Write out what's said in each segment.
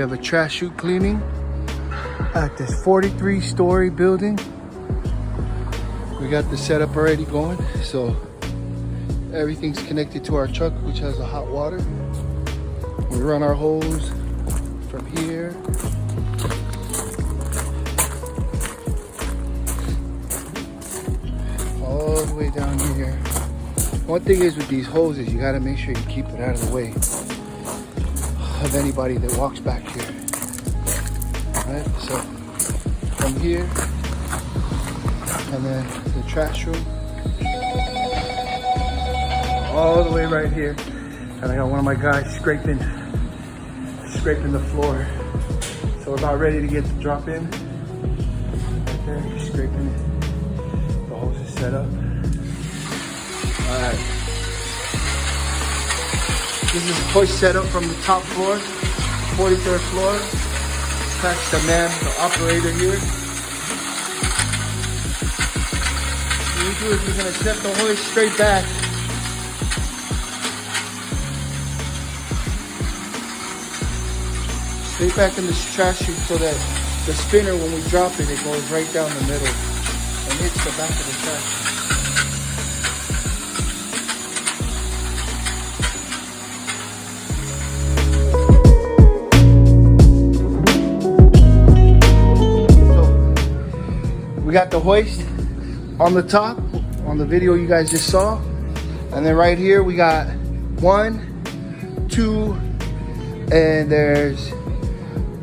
have a trash chute cleaning at this 43-story building. We got the setup already going, so everything's connected to our truck, which has a hot water. We run our hose from here all the way down here. One thing is with these hoses, you gotta make sure you keep it out of the way of anybody that walks back here. Alright, so from here, and then the trash room, all the way right here. And I got one of my guys scraping the floor. So we're about ready to get the drop in. Right there, he's scraping it. The hose is set up. Alright. This is push setup from the top floor, 43rd floor. That's the man, the operator here. What we do is we're gonna set the hoist straight back. Straight back in this trash chute so that the spinner, when we drop it, it goes right down the middle and hits the back of the trash. We got the hoist on the top, on the video you guys just saw. And then right here we got 1, 2, and there's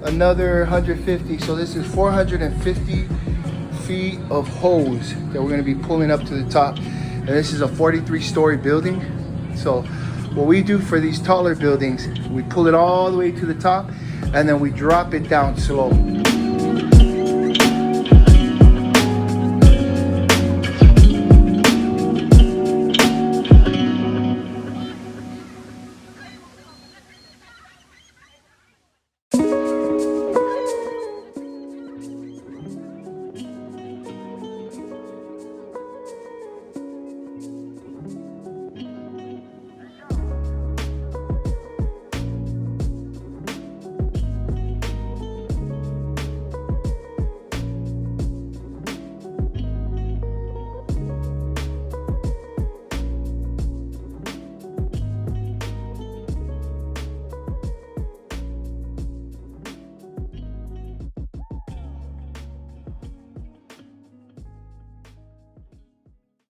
another 150. So this is 450 feet of hose that we're gonna be pulling up to the top. And this is a 43-story building. So what we do for these taller buildings, we pull it all the way to the top and then we drop it down slow.